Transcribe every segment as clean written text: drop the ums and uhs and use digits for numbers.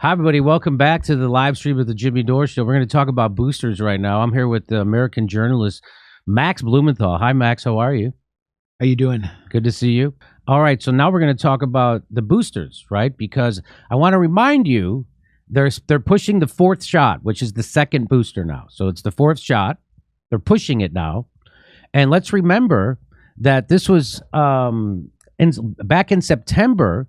Hi, everybody. Welcome back to the live stream of the Jimmy Dore Show. We're going to talk about boosters right now. I'm here with the American journalist, Max Blumenthal. Hi, Max. How are you? How you doing? Good to see you. All right. So now we're going to talk about the boosters, right? Because I want to remind you, they're pushing the fourth shot, which is the second booster now. So it's the fourth shot. They're pushing it now. And let's remember that this was back in September.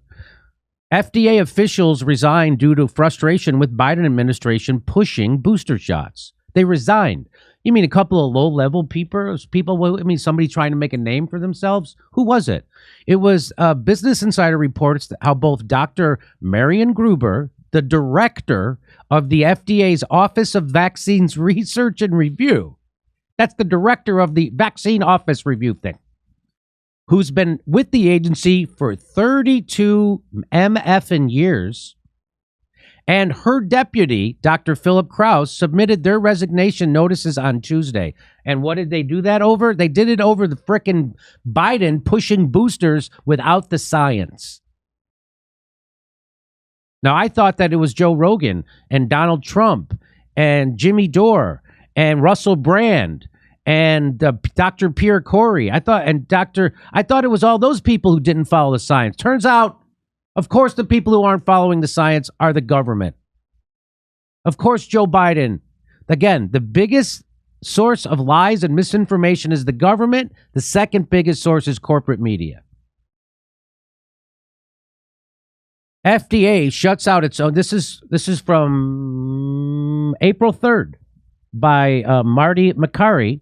FDA officials resigned due to frustration with Biden administration pushing booster shots. They resigned. You mean a couple of low-level people? I mean, somebody trying to make a name for themselves? Who was it? It was Business Insider reports how both Dr. Marion Gruber, the director of the FDA's Office of Vaccines Research and Review, that's the director of the Vaccine Office Review thing, who's been with the agency for 32 MFing years, and her deputy, Dr. Philip Krause, submitted their resignation notices on Tuesday. And what did they do that over? They did it over the frickin' Biden pushing boosters without the science. Now, I thought that it was Joe Rogan and Donald Trump and Jimmy Dore and Russell Brand and Dr. Pierre Corey. I thought it was all those people who didn't follow the science. Turns out, of course, the people who aren't following the science are the government. Of course, Joe Biden. Again, the biggest source of lies and misinformation is the government. The second biggest source is corporate media. FDA shuts out its own. This is from April 3rd by Marty Makary,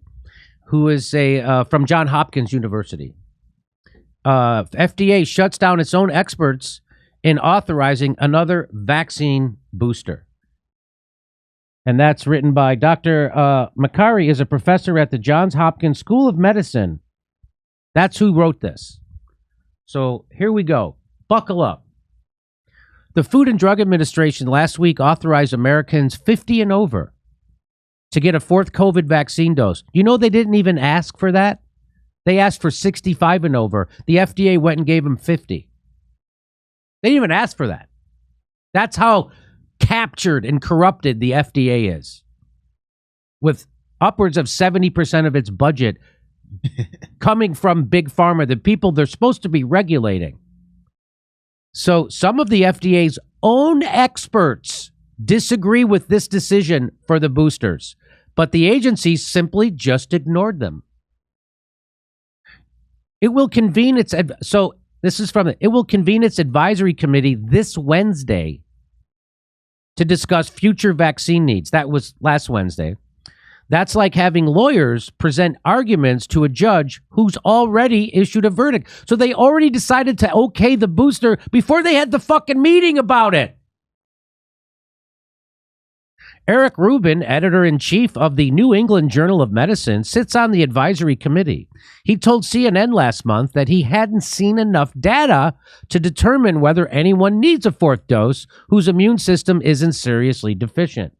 who is from Johns Hopkins University. FDA shuts down its own experts in authorizing another vaccine booster. And that's written by Dr. Makary, is a professor at the Johns Hopkins School of Medicine. That's who wrote this. So here we go. Buckle up. The Food and Drug Administration last week authorized Americans 50 and over to get a fourth COVID vaccine dose. You know, they didn't even ask for that. They asked for 65 and over. The FDA went and gave them 50. They didn't even ask for that. That's how captured and corrupted the FDA is, with upwards of 70% of its budget coming from big pharma, the people they're supposed to be regulating. So some of the FDA's own experts disagree with this decision for the boosters, but the agency simply just ignored them. It will convene its advisory committee this Wednesday to discuss future vaccine needs. That was last Wednesday. That's like having lawyers present arguments to a judge who's already issued a verdict. So they already decided to okay the booster before they had the fucking meeting about it. Eric Rubin, editor-in-chief of the New England Journal of Medicine, sits on the advisory committee. He told CNN last month that he hadn't seen enough data to determine whether anyone needs a fourth dose whose immune system isn't seriously deficient.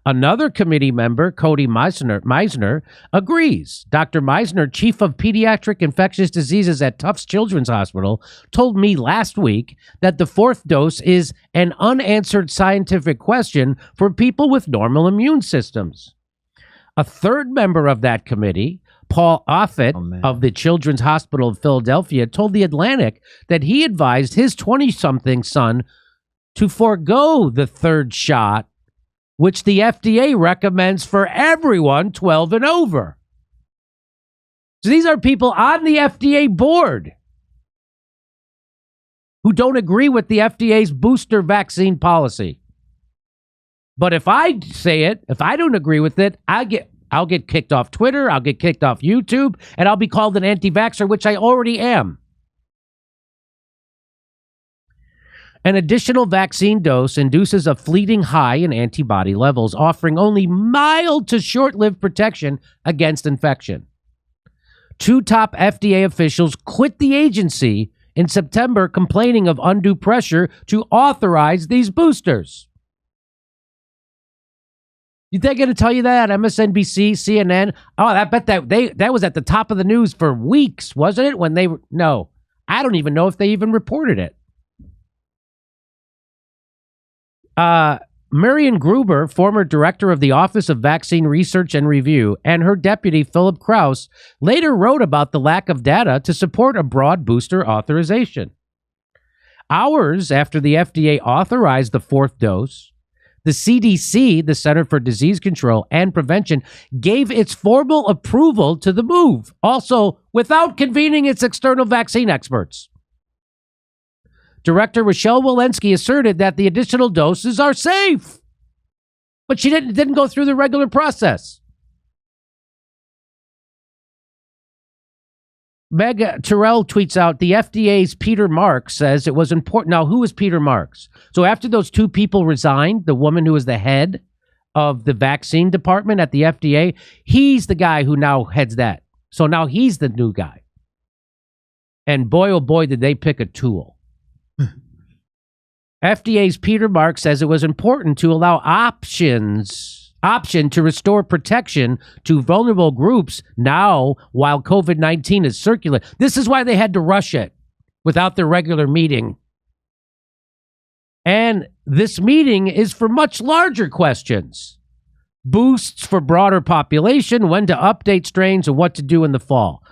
Another committee member, Cody Meisner, agrees. Dr. Meisner, chief of pediatric infectious diseases at Tufts Children's Hospital, told me last week that the fourth dose is an unanswered scientific question for people with normal immune systems. A third member of that committee, Paul Offit of the Children's Hospital of Philadelphia, told The Atlantic that he advised his 20-something son to forego the third shot, which the FDA recommends for everyone 12 and over. So these are people on the FDA board who don't agree with the FDA's booster vaccine policy. But if I say it, if I don't agree with it, I'll get kicked off Twitter, I'll get kicked off YouTube, and I'll be called an anti-vaxxer, which I already am. An additional vaccine dose induces a fleeting high in antibody levels, offering only mild to short-lived protection against infection. Two top FDA officials quit the agency in September, complaining of undue pressure to authorize these boosters. You think they're going to tell you that? MSNBC, CNN? Oh, I bet that was at the top of the news for weeks, wasn't it? When they were, no, I don't even know if they even reported it. Marion Gruber, former director of the Office of Vaccine Research and Review, and her deputy, Philip Krause, later wrote about the lack of data to support a broad booster authorization. Hours after the FDA authorized the fourth dose, the CDC, the Center for Disease Control and Prevention, gave its formal approval to the move, also without convening its external vaccine experts. Director Rochelle Walensky asserted that the additional doses are safe, but she didn't go through the regular process. Meg Terrell tweets out, the FDA's Peter Marks says it was important. Now, who is Peter Marks? So after those two people resigned, the woman who was the head of the vaccine department at the FDA, he's the guy who now heads that. So now he's the new guy. And boy, oh boy, did they pick a tool. FDA's Peter Marks says it was important to allow option to restore protection to vulnerable groups now while COVID-19 is circulating. This is why they had to rush it without their regular meeting. And this meeting is for much larger questions. Boosts for broader population, when to update strains, and what to do in the fall.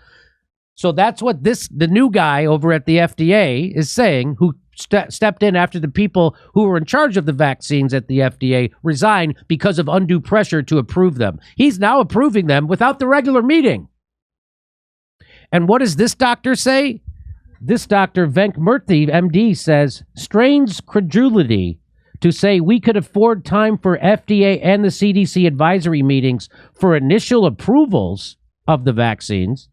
So that's what the new guy over at the FDA is saying, who stepped in after the people who were in charge of the vaccines at the FDA resigned because of undue pressure to approve them. He's now approving them without the regular meeting. And what does this doctor say? This doctor, Venkmurthy, MD, says, strains credulity to say we could afford time for FDA and the CDC advisory meetings for initial approvals of the vaccines.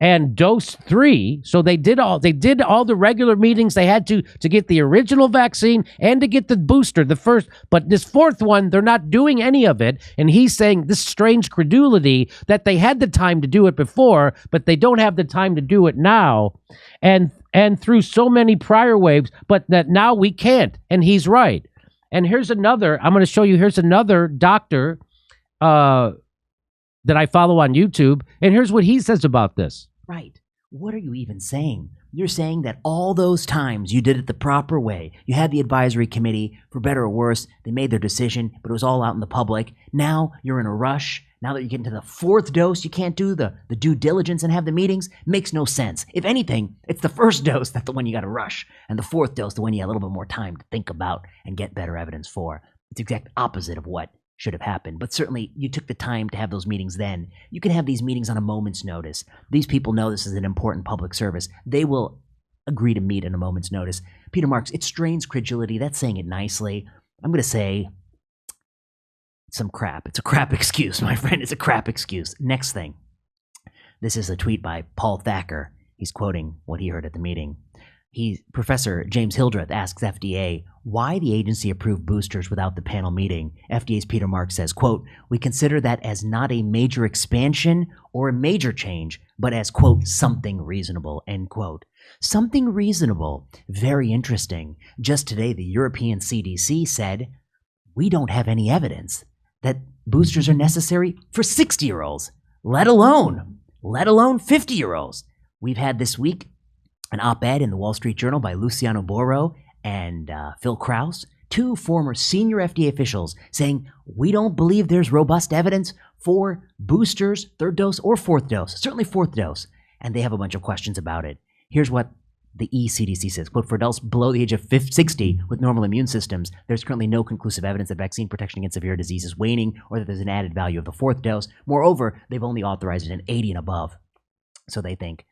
And dose 3, so they did all the regular meetings they had to get the original vaccine and to get the booster, the first. But this fourth one, they're not doing any of it. And he's saying this strange credulity that they had the time to do it before, but they don't have the time to do it now. And through so many prior waves, but that now we can't. And he's right. And here's another, I'm going to show you, here's another doctor that I follow on YouTube. And here's what he says about this. Right. What are you even saying? You're saying that all those times you did it the proper way. You had the advisory committee, for better or worse, they made their decision, but it was all out in the public. Now you're in a rush. Now that you're getting to the fourth dose, you can't do the due diligence and have the meetings. Makes no sense. If anything, it's the first dose that's the one you got to rush, and the fourth dose, the one you had a little bit more time to think about and get better evidence for. It's the exact opposite of what should have happened. But certainly you took the time to have those meetings then. You can have these meetings on a moment's notice. These people know this is an important public service. They will agree to meet in a moment's notice. Peter Marks, it strains credulity. That's saying it nicely. I'm going to say some crap. It's a crap excuse, my friend. It's a crap excuse. Next thing. This is a tweet by Paul Thacker. He's quoting what he heard at the meeting. Professor James Hildreth asks FDA why the agency approved boosters without the panel meeting. FDA's Peter Marks says, quote, we consider that as not a major expansion or a major change, but as, quote, something reasonable, end quote. Something reasonable. Very interesting. Just today, the European CDC said, we don't have any evidence that boosters are necessary for 60-year-olds, let alone 50-year-olds. We've had this week an op-ed in the Wall Street Journal by Luciano Borro and Phil Krause, two former senior FDA officials, saying we don't believe there's robust evidence for boosters, third dose or fourth dose, certainly fourth dose. And they have a bunch of questions about it. Here's what the ECDC says, quote, for adults below the age of 60 with normal immune systems, there's currently no conclusive evidence that vaccine protection against severe disease is waning or that there's an added value of the fourth dose. Moreover, they've only authorized it in 80 and above. So they think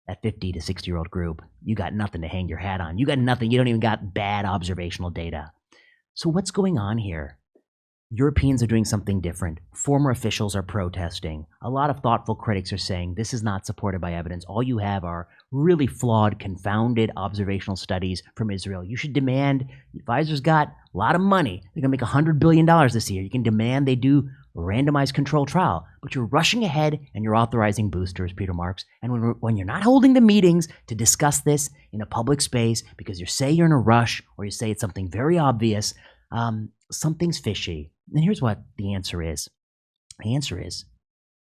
that 50 to 60-year-old group, you got nothing to hang your hat on. You got nothing. You don't even got bad observational data. So what's going on here? Europeans are doing something different. Former officials are protesting. A lot of thoughtful critics are saying this is not supported by evidence. All you have are really flawed, confounded observational studies from Israel. You should demand, Pfizer's got a lot of money. They're going to make $100 billion this year. You can demand they do a randomized control trial, but you're rushing ahead and you're authorizing boosters, Peter Marks. And when you're not holding the meetings to discuss this in a public space because you say you're in a rush or you say it's something very obvious, something's fishy. And here's what the answer is. The answer is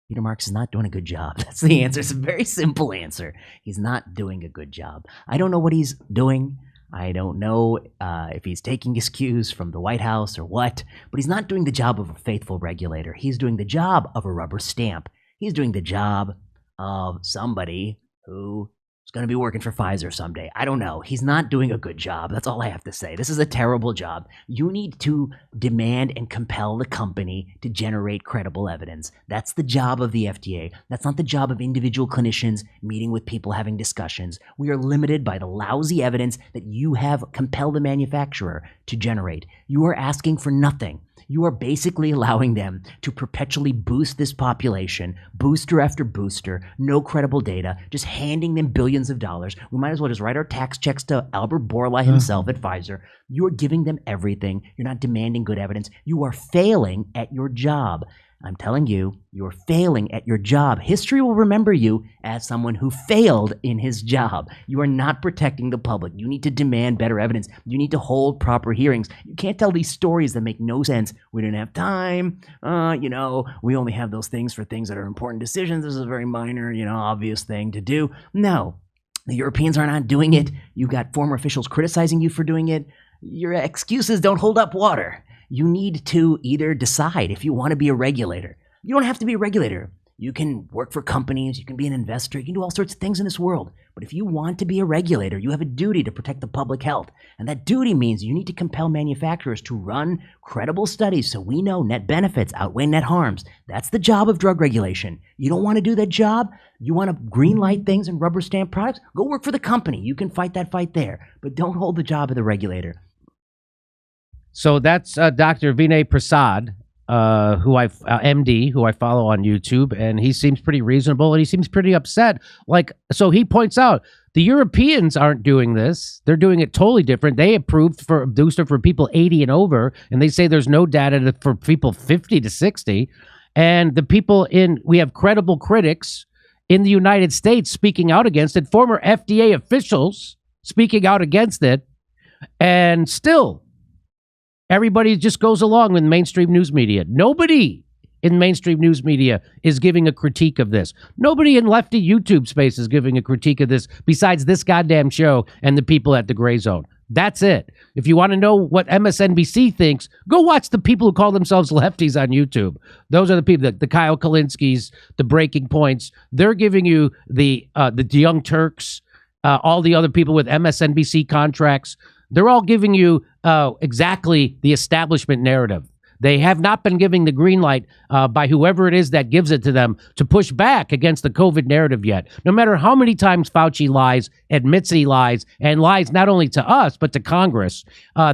Peter Marks is not doing a good job. That's the answer. It's a very simple answer. He's not doing a good job. I don't know what he's doing. I don't know if he's taking his cues from the White House or what, but he's not doing the job of a faithful regulator. He's doing the job of a rubber stamp. He's doing the job of somebody who is going to be working for Pfizer someday. I don't know. He's not doing a good job. That's all I have to say. This is a terrible job. You need to demand and compel the company to generate credible evidence. That's the job of the FDA. That's not the job of individual clinicians meeting with people having discussions. We are limited by the lousy evidence that you have compelled the manufacturer to generate. You are asking for nothing. You are basically allowing them to perpetually boost this population, booster after booster, no credible data, just handing them billions of dollars. We might as well just write our tax checks to Albert Bourla himself at Pfizer. You are giving them everything. You're not demanding good evidence. You are failing at your job. I'm telling you, you're failing at your job. History will remember you as someone who failed in his job. You are not protecting the public. You need to demand better evidence. You need to hold proper hearings. You can't tell these stories that make no sense. We didn't have time. We only have those things for things that are important decisions. This is a very minor, obvious thing to do. No, the Europeans are not doing it. You've got former officials criticizing you for doing it. Your excuses don't hold up water. You need to either decide if you want to be a regulator. You don't have to be a regulator. You can work for companies. You can be an investor. You can do all sorts of things in this world. But if you want to be a regulator, you have a duty to protect the public health. And that duty means you need to compel manufacturers to run credible studies so we know net benefits outweigh net harms. That's the job of drug regulation. You don't want to do that job? You want to green light things and rubber stamp products? Go work for the company. You can fight that fight there. But don't hold the job of the regulator. So that's Dr. Vinay Prasad, MD, who I follow on YouTube, and he seems pretty reasonable, and he seems pretty upset. So he points out the Europeans aren't doing this; they're doing it totally different. They approved for a booster for people 80 and over, and they say there's no data for people 50 to 60. And we have credible critics in the United States speaking out against it, former FDA officials speaking out against it, and still. Everybody just goes along with mainstream news media. Nobody in mainstream news media is giving a critique of this. Nobody in lefty YouTube space is giving a critique of this besides this goddamn show and the people at the Grayzone. That's it. If you want to know what MSNBC thinks, go watch the people who call themselves lefties on YouTube. Those are the people, the Kyle Kalinskis, the Breaking Points. They're giving you the Young Turks, all the other people with MSNBC contracts. They're all giving you exactly the establishment narrative. They have not been giving the green light by whoever it is that gives it to them to push back against the COVID narrative yet. No matter how many times Fauci lies, admits he lies, and lies not only to us, but to Congress,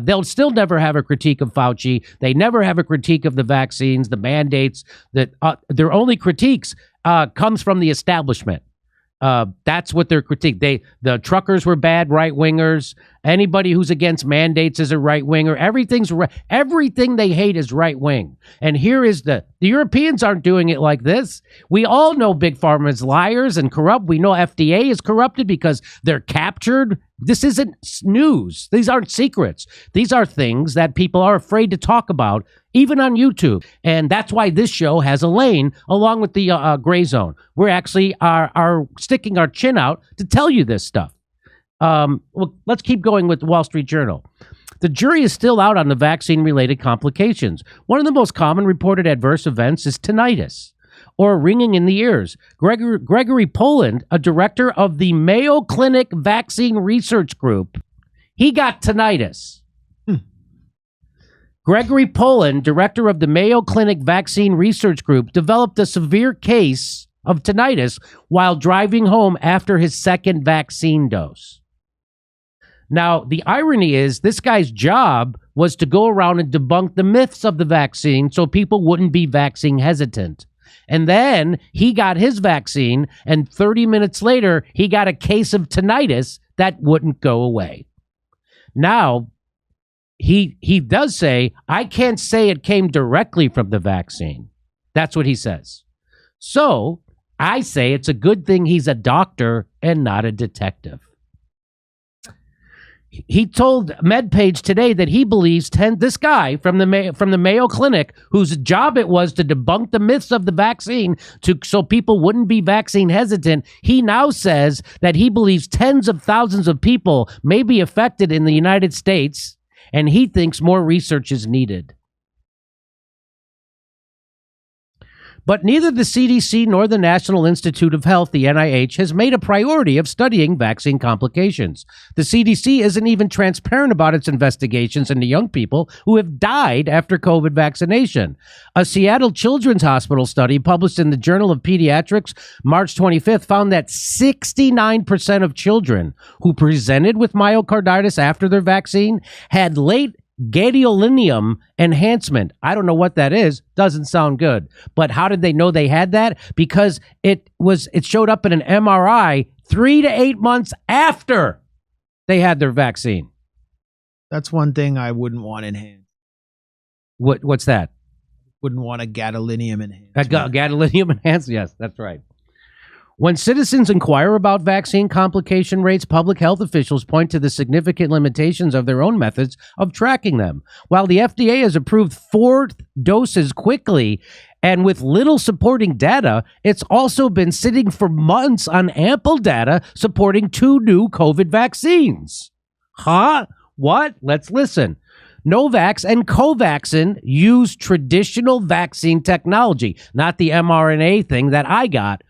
they'll still never have a critique of Fauci. They never have a critique of the vaccines, the mandates. That their only critiques comes from the establishment. That's what their critique. The truckers were bad right-wingers. Anybody who's against mandates is a right-winger. Everything they hate is right-wing. And here is the Europeans aren't doing it like this. We all know Big Pharma is liars and corrupt. We know FDA is corrupted because they're captured. This isn't news. These aren't secrets. These are things that people are afraid to talk about, even on YouTube. And that's why this show has a lane along with the Grayzone. We're actually are sticking our chin out to tell you this stuff. Well, let's keep going with the Wall Street Journal. The jury is still out on the vaccine-related complications. One of the most common reported adverse events is tinnitus, or ringing in the ears. Gregory Poland, a director of the Mayo Clinic Vaccine Research Group, he got tinnitus. Gregory Poland, director of the Mayo Clinic Vaccine Research Group, developed a severe case of tinnitus while driving home after his second vaccine dose. Now, the irony is this guy's job was to go around and debunk the myths of the vaccine so people wouldn't be vaccine hesitant. And then he got his vaccine, and 30 minutes later, he got a case of tinnitus that wouldn't go away. Now, he does say, I can't say it came directly from the vaccine. That's what he says. So I say it's a good thing he's a doctor and not a detective. He told MedPage today that he believes this guy from the Mayo Clinic, whose job it was to debunk the myths of the vaccine so people wouldn't be vaccine hesitant, he now says that he believes tens of thousands of people may be affected in the United States, and he thinks more research is needed. But neither the CDC nor the National Institute of Health, the NIH, has made a priority of studying vaccine complications. The CDC isn't even transparent about its investigations into young people who have died after COVID vaccination. A Seattle Children's Hospital study published in the Journal of Pediatrics March 25th found that 69% of children who presented with myocarditis after their vaccine had late gadolinium enhancement. I don't know what that is. Doesn't sound good. But how did they know they had that? Because it showed up in an MRI 3 to 8 months after they had their vaccine. That's one thing I wouldn't want enhanced. What's that? Wouldn't want a gadolinium enhanced. Gadolinium enhanced? Yes, that's right. When citizens inquire about vaccine complication rates, public health officials point to the significant limitations of their own methods of tracking them. While the FDA has approved 4 doses quickly and with little supporting data, it's also been sitting for months on ample data supporting 2 new COVID vaccines. Huh? What? Let's listen. Novavax and Covaxin use traditional vaccine technology, not the mRNA thing that I got.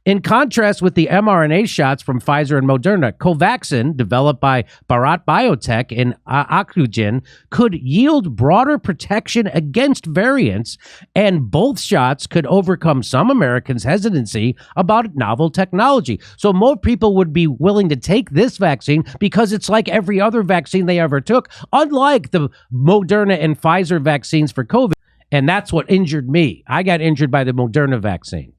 In contrast with the mRNA shots from Pfizer and Moderna, Covaxin, developed by Bharat Biotech in Oxygen, could yield broader protection against variants, and both shots could overcome some Americans' hesitancy about novel technology. So more people would be willing to take this vaccine because it's like every other vaccine they ever took, unlike the Moderna and Pfizer vaccines for COVID. And that's what injured me. I got injured by the Moderna vaccine.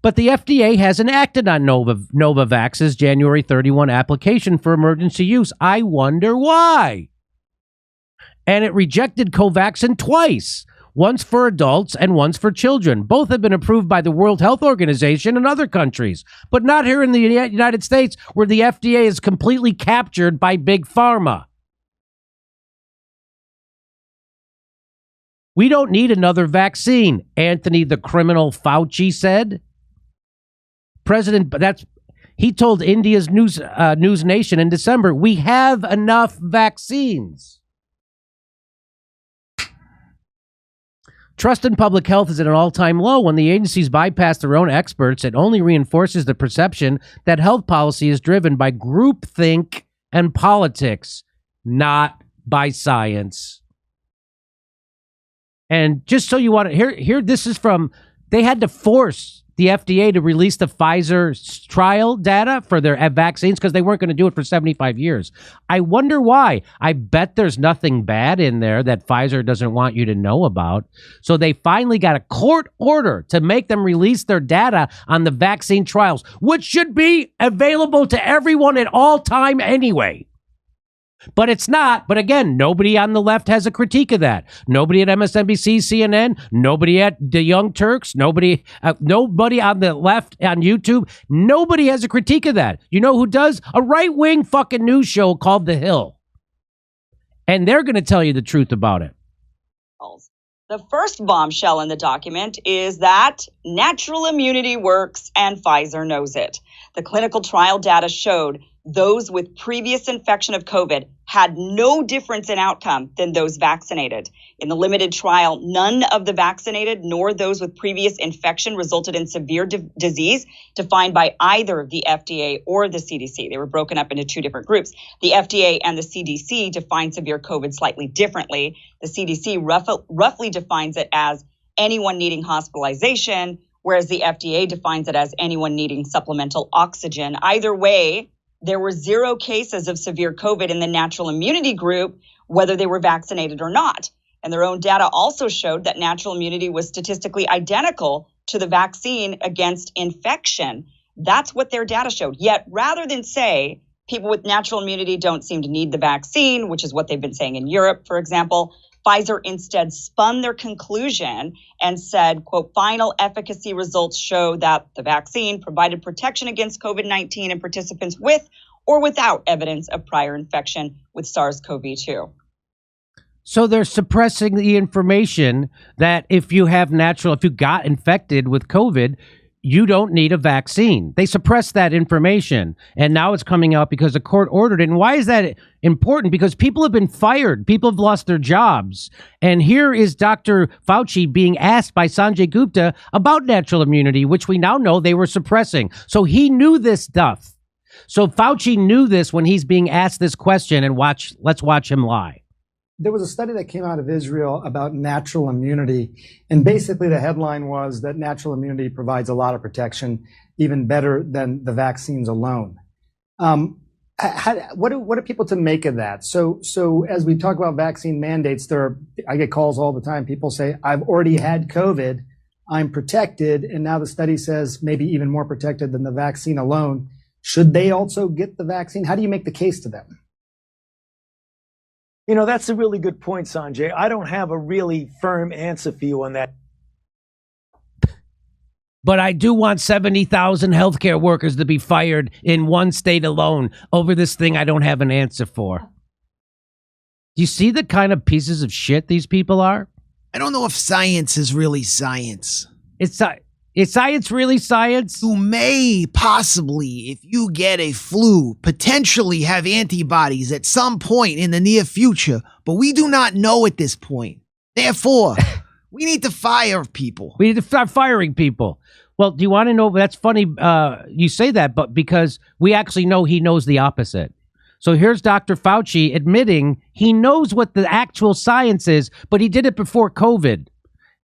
But the FDA hasn't acted on Novavax's January 31 application for emergency use. I wonder why. And it rejected Covaxin twice, once for adults and once for children. Both have been approved by the World Health Organization and other countries, but not here in the United States, where the FDA is completely captured by Big Pharma. We don't need another vaccine, Anthony the Criminal Fauci said. He told India's News Nation in December, we have enough vaccines. Trust in public health is at an all-time low. When the agencies bypass their own experts, it only reinforces the perception that health policy is driven by groupthink and politics, not by science. And just so you want to hear, this is from, they had to force the FDA to release the Pfizer trial data for their vaccines because they weren't going to do it for 75 years. I wonder why. I bet there's nothing bad in there that Pfizer doesn't want you to know about. So they finally got a court order to make them release their data on the vaccine trials, which should be available to everyone at all time anyway. But it's not. But again, nobody on the left has a critique of that. Nobody at MSNBC, CNN, nobody at the Young Turks, nobody on the left on YouTube. Nobody has a critique of that. You know who does? A right-wing fucking news show called The Hill. And they're going to tell you the truth about it. The first bombshell in the document is that natural immunity works and Pfizer knows it. The clinical trial data showed those with previous infection of COVID had no difference in outcome than those vaccinated. In the limited trial, none of the vaccinated nor those with previous infection resulted in severe disease defined by either the FDA or the CDC. They were broken up into 2 different groups. The FDA and the CDC define severe COVID slightly differently. The CDC roughly defines it as anyone needing hospitalization, whereas the FDA defines it as anyone needing supplemental oxygen. Either way, there were 0 cases of severe COVID in the natural immunity group, whether they were vaccinated or not. And their own data also showed that natural immunity was statistically identical to the vaccine against infection. That's what their data showed. Yet, rather than say people with natural immunity don't seem to need the vaccine, which is what they've been saying in Europe, for example, Pfizer instead spun their conclusion and said, quote, final efficacy results show that the vaccine provided protection against COVID-19 in participants with or without evidence of prior infection with SARS-CoV-2. So they're suppressing the information that if you got infected with COVID, you don't need a vaccine. They suppressed that information, and now it's coming out because the court ordered it. And why is that important? Because people have been fired. People have lost their jobs. And here is Dr. Fauci being asked by Sanjay Gupta about natural immunity, which we now know they were suppressing. So he knew this stuff. So Fauci knew this when he's being asked this question, and let's watch him lie. There was a study that came out of Israel about natural immunity, and basically the headline was that natural immunity provides a lot of protection, even better than the vaccines alone. What are people to make of that? So as we talk about vaccine mandates, I get calls all the time. People say, I've already had COVID, I'm protected, and now the study says maybe even more protected than the vaccine alone. Should they also get the vaccine? How do you make the case to them? You know, that's a really good point, Sanjay. I don't have a really firm answer for you on that. But I do want 70,000 healthcare workers to be fired in one state alone over this thing I don't have an answer for. Do you see the kind of pieces of shit these people are? I don't know if science is really science. Is science really science? You may possibly, if you get a flu, potentially have antibodies at some point in the near future, but we do not know at this point. Therefore, we need to fire people. We need to start firing people. Well, do you want to know? That's funny you say that, but because we actually know he knows the opposite. So here's Dr. Fauci admitting he knows what the actual science is, but he did it before COVID.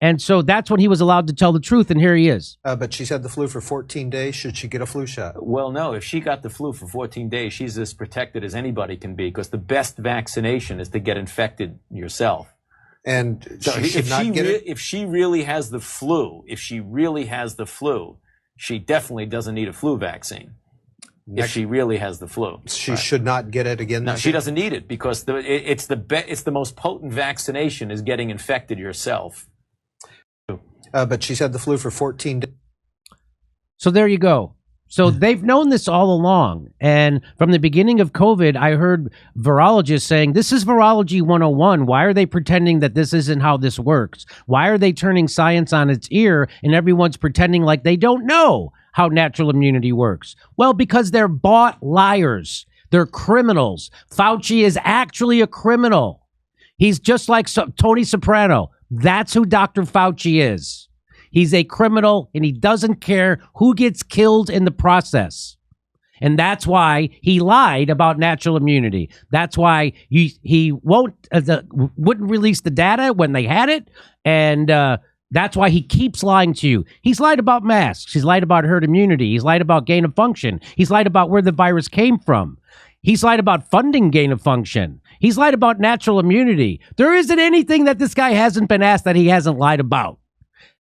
And so that's when he was allowed to tell the truth, and here he is. But she's had the flu for 14 days. Should she get a flu shot? Well, no. If she got the flu for 14 days, she's as protected as anybody can be, because the best vaccination is to get infected yourself. And So she should not get it? if she really has the flu, she definitely doesn't need a flu vaccine. If she really has the flu, She should not get it again. no, this she year? doesn't need it, because it's the most potent vaccination is getting infected yourself. But she's had the flu for 14 days. So there you go. So they've known this all along. And from the beginning of COVID, I heard virologists saying, this is virology 101. Why are they pretending that this isn't how this works? Why are they turning science on its ear and everyone's pretending like they don't know how natural immunity works? Well, because they're bought liars. They're criminals. Fauci is actually a criminal. He's just like Tony Soprano. That's who Dr. Fauci is. He's a criminal, and he doesn't care who gets killed in the process. And that's why he lied about natural immunity. That's why he wouldn't release the data when they had it, and that's why he keeps lying to you. He's lied about masks. He's lied about herd immunity. He's lied about gain of function. He's lied about where the virus came from. He's lied about funding gain of function. He's lied about natural immunity. There isn't anything that this guy hasn't been asked that he hasn't lied about.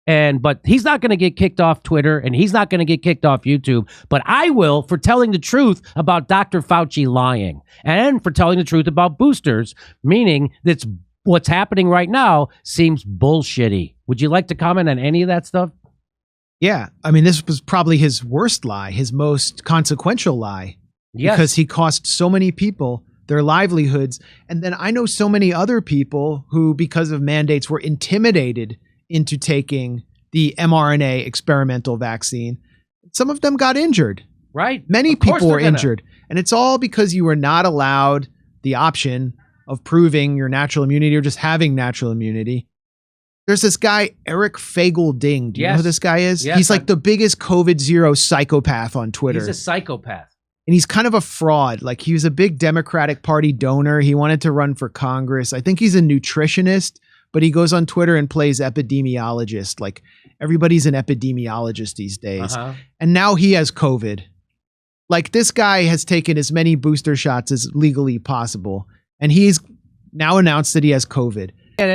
But he's not going to get kicked off Twitter, and he's not going to get kicked off YouTube. But I will, for telling the truth about Dr. Fauci lying, and for telling the truth about boosters, meaning that's what's happening right now seems bullshitty. Would you like to comment on any of that stuff? Yeah. I mean, this was probably his worst lie, his most consequential lie. Yes. Because he cost so many people their livelihoods. And then I know so many other people who, because of mandates, were intimidated into taking the mRNA experimental vaccine. Some of them got injured. Right. Many people were injured. And it's all because you were not allowed the option of proving your natural immunity or just having natural immunity. There's this guy, Eric Fagel-Ding. Do you know who this guy is? Yes, he's like the biggest COVID-0 psychopath on Twitter. He's a psychopath. And he's kind of a fraud. Like, he was a big Democratic Party donor. He wanted to run for Congress. I think he's a nutritionist, but he goes on Twitter and plays epidemiologist. Like, everybody's an epidemiologist these days. And now he has COVID. Like, this guy has taken as many booster shots as legally possible. And he's now announced that he has COVID.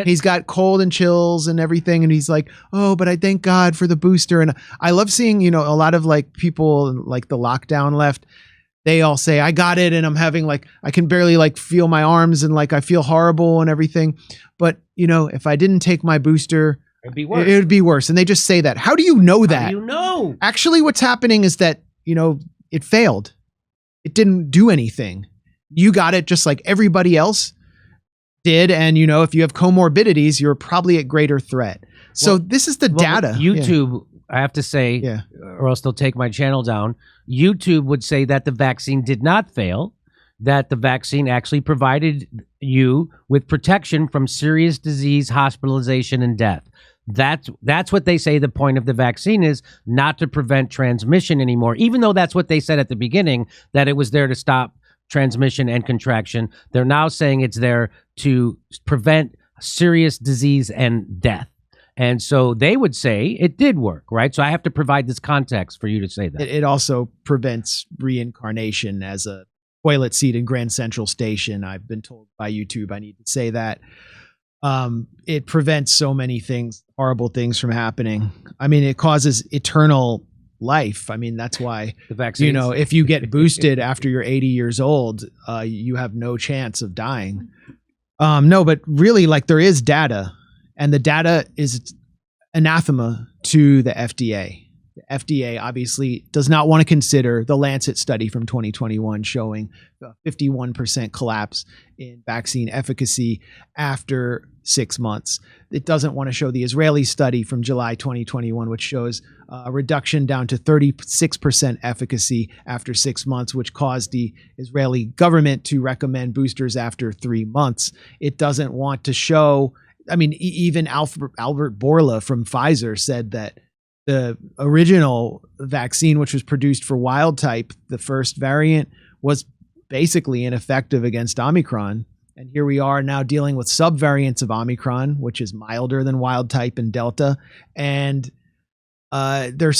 He's got cold and chills and everything. And he's like, oh, but I thank God for the booster. And I love seeing, you know, a lot of like people like the lockdown left. They all say, I got it. And I'm having like, I can barely like feel my arms and like, I feel horrible and everything. But, you know, if I didn't take my booster, it'd be worse. It would be worse. And they just say that. How do you know that? How do you know? Actually, what's happening is that, you know, it failed. it didn't do anything. You got it just like everybody else did. And, you know, if you have comorbidities, you're probably at greater threat. So this is the data. YouTube, I have to say, or else they'll take my channel down. YouTube would say that the vaccine did not fail, that the vaccine actually provided you with protection from serious disease, hospitalization, and death. That's what they say the point of the vaccine is, not to prevent transmission anymore, even though that's what they said at the beginning, that it was there to stop transmission and contraction. They're now saying it's there to prevent serious disease and death. And so they would say it did work, right? So I have to provide this context for you to say that. It also prevents reincarnation as a toilet seat in Grand Central Station. I've been told by YouTube I need to say that. It prevents so many things, horrible things from happening. I mean, it causes eternal life. I mean, that's why, the vaccine, you know, if you get boosted after you're 80 years old, you have no chance of dying. No, but really, like, there is data, and the data is anathema to the FDA. The FDA obviously does not want to consider the Lancet study from 2021 showing a 51% collapse in vaccine efficacy after 6 months. It doesn't want to show the Israeli study from July 2021, which shows a reduction down to 36% efficacy after 6 months, which caused the Israeli government to recommend boosters after 3 months. It doesn't want to show, I mean, even Albert Bourla from Pfizer said that the original vaccine, which was produced for wild type, the first variant, was basically ineffective against Omicron. And here we are now dealing with subvariants of Omicron, which is milder than wild type and Delta. And they're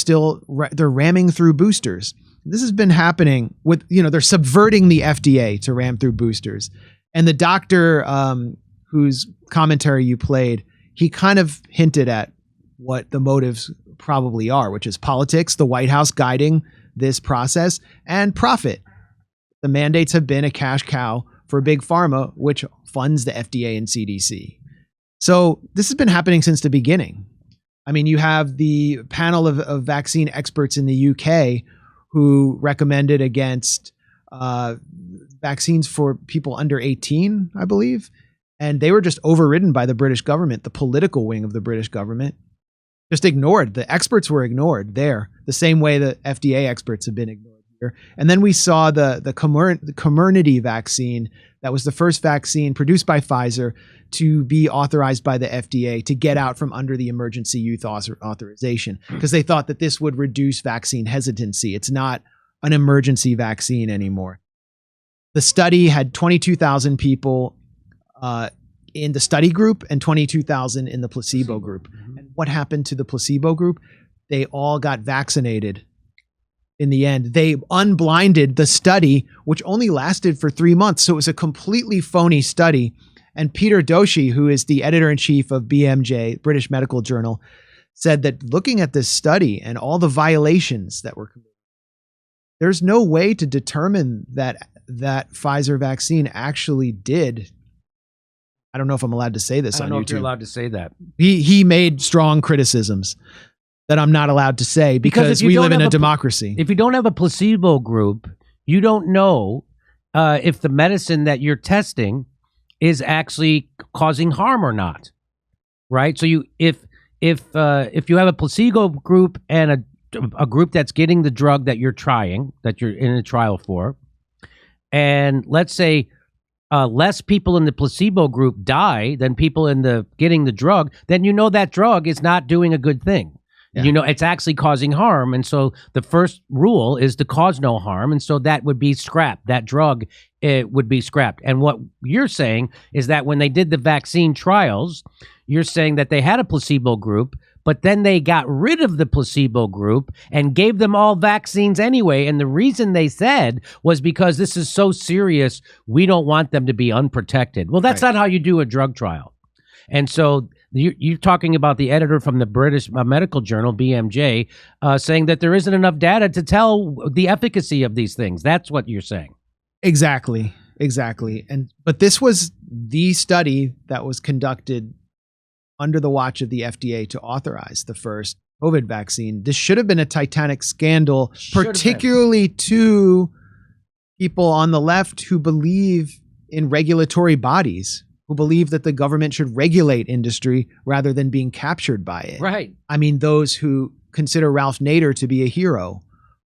ramming through boosters. This has been happening with, you know, they're subverting the FDA to ram through boosters. And the doctor whose commentary you played, he kind of hinted at what the motives probably are, which is politics, the White House guiding this process, and profit. The mandates have been a cash cow for big pharma, which funds the FDA and CDC. So this has been happening since the beginning. I mean, you have the panel of vaccine experts in the UK who recommended against vaccines for people under 18, I believe. And they were just overridden by the British government, the political wing of the British government. Just ignored. The experts were ignored there, the same way the FDA experts have been ignored here. And then we saw the Comirnaty vaccine. That was the first vaccine produced by Pfizer to be authorized by the FDA to get out from under the emergency use authorization, because they thought that this would reduce vaccine hesitancy. It's not an emergency vaccine anymore. The study had 22,000 people in the study group and 22,000 in the placebo group. And what happened to the placebo group? They all got vaccinated in the end. They unblinded the study, which only lasted for 3 months. So it was a completely phony study. And Peter Doshi, who is the editor-in-chief of BMJ, British Medical Journal, said that looking at this study and all the violations that were committed, there's no way to determine that Pfizer vaccine actually did. I don't know if I'm allowed to say this on YouTube. I don't know if you're allowed to say that. He made strong criticisms that I'm not allowed to say because we live in a democracy. If you don't have a placebo group, you don't know if the medicine that you're testing is actually causing harm or not, right? So if you have a placebo group and a group that's getting the drug that you're trying, that you're in a trial for, and let's say less people in the placebo group die than people in the getting the drug, then you know that drug is not doing a good thing. Yeah. You know, it's actually causing harm. And so the first rule is to cause no harm. And so that would be scrapped. That drug, it would be scrapped. And what you're saying is that when they did the vaccine trials, you're saying that they had a placebo group, but then they got rid of the placebo group and gave them all vaccines anyway. And the reason they said was because this is so serious, we don't want them to be unprotected. Well, that's not how you do a drug trial. And so you're talking about the editor from the British Medical Journal, BMJ, saying that there isn't enough data to tell the efficacy of these things. That's what you're saying. Exactly. But this was the study that was conducted under the watch of the FDA to authorize the first COVID vaccine. This should have been a titanic scandal, particularly to people on the left who believe in regulatory bodies, who believe that the government should regulate industry rather than being captured by it. Right. I mean, those who consider Ralph Nader to be a hero,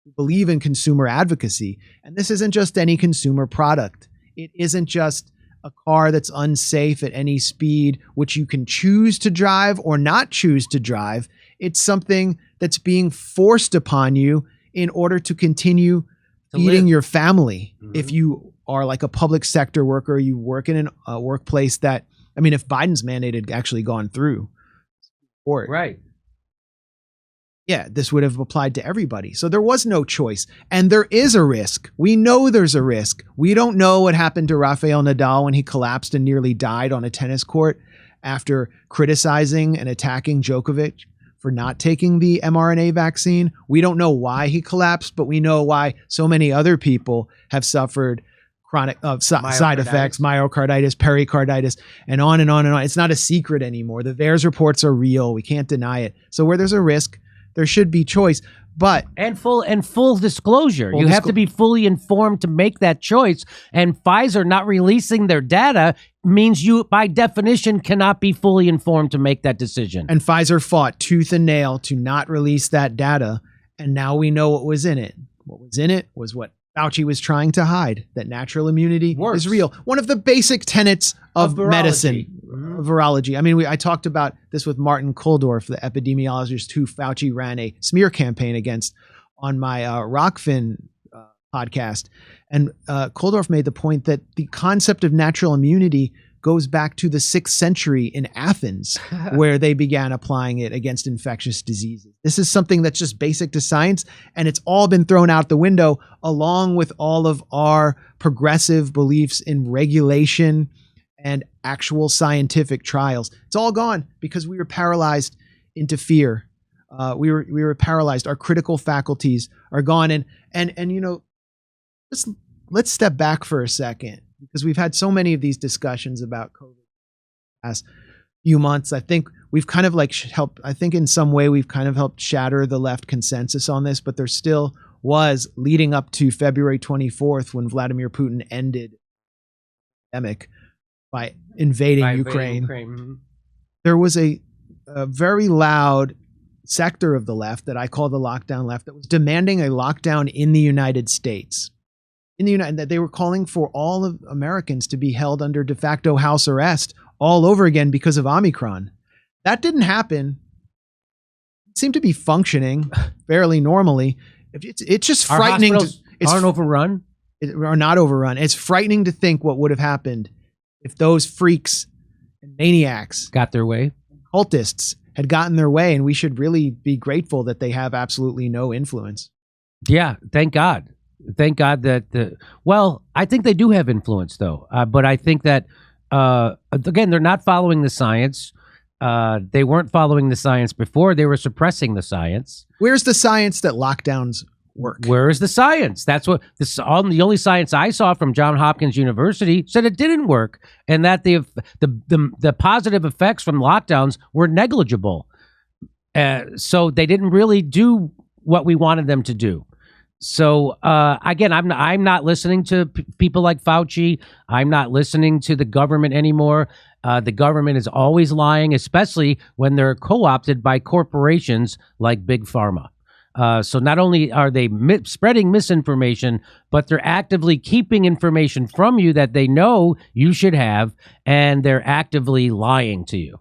who believe in consumer advocacy. And this isn't just any consumer product. It isn't just a car that's unsafe at any speed, which you can choose to drive or not choose to drive. It's something that's being forced upon you in order to continue feeding your family. If you are like a public sector worker, you work in a workplace that, I mean, if Biden's mandate had actually gone through, or Right. yeah, this would have applied to everybody. So there was no choice. And there is a risk. We know there's a risk. We don't know what happened to Rafael Nadal when he collapsed and nearly died on a tennis court after criticizing and attacking Djokovic for not taking the mRNA vaccine. We don't know why he collapsed, but we know why so many other people have suffered chronic side effects, myocarditis, pericarditis, and on and on and on. It's not a secret anymore. The VAERS reports are real. We can't deny it. So where there's a risk, there should be choice. But And full disclosure. You have to be fully informed to make that choice. And Pfizer not releasing their data means you, by definition, cannot be fully informed to make that decision. And Pfizer fought tooth and nail to not release that data. And now we know what was in it. What was in it was what Fauci was trying to hide, that natural immunity is real. One of the basic tenets of medicine, virology. I mean, I talked about this with Martin Kulldorff, the epidemiologist who Fauci ran a smear campaign against on my Rockfin podcast. And Kulldorff made the point that the concept of natural immunity goes back to the 6th century in Athens, where they began applying it against infectious diseases. This is something that's just basic to science, and it's all been thrown out the window, along with all of our progressive beliefs in regulation and actual scientific trials. It's all gone because we were paralyzed into fear. We were paralyzed. Our critical faculties are gone. And you know, let's step back for a second, because we've had so many of these discussions about COVID the past few months. I think we've kind of like I think in some way we've kind of helped shatter the left consensus on this, but there still was, leading up to February 24th, when Vladimir Putin ended the pandemic by invading Ukraine. There was a very loud sector of the left that I call the lockdown left that was demanding a lockdown in the United States. That they were calling for all of Americans to be held under de facto house arrest all over again because of Omicron. That didn't happen. It seemed to be functioning fairly normally. It's just frightening. Aren't overrun? Are not overrun. It's frightening to think what would have happened if those freaks and maniacs got their way. Cultists had gotten their way, and we should really be grateful that they have absolutely no influence. Yeah, thank God. Thank God that I think they do have influence, though. But I think that, again, they're not following the science. They weren't following the science before. They were suppressing the science. Where's the science that lockdowns work? Where is the science? That's what the only science I saw from Johns Hopkins University said it didn't work, and that the positive effects from lockdowns were negligible. So they didn't really do what we wanted them to do. So again, I'm not listening to people like Fauci. I'm not listening to the government anymore. The government is always lying, especially when they're co-opted by corporations like Big Pharma. So not only are they spreading misinformation, but they're actively keeping information from you that they know you should have, and they're actively lying to you.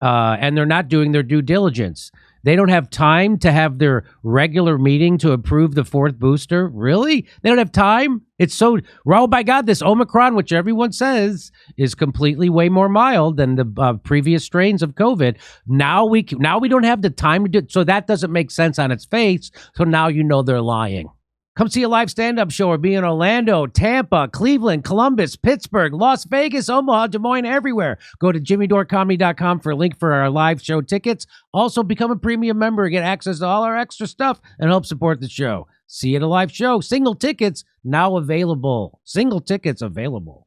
And they're not doing their due diligence. They don't have time to have their regular meeting to approve the 4th booster. Really? They don't have time? It's so, oh my God, this Omicron, which everyone says is completely way more mild than the previous strains of COVID. Now we don't have the time to do it. So that doesn't make sense on its face. So now you know they're lying. Come see a live stand-up show or be in Orlando, Tampa, Cleveland, Columbus, Pittsburgh, Las Vegas, Omaha, Des Moines, everywhere. Go to jimmydorecomedy.com for a link for our live show tickets. Also, become a premium member, get access to all our extra stuff, and help support the show. See you at a live show. Single tickets now available. Single tickets available.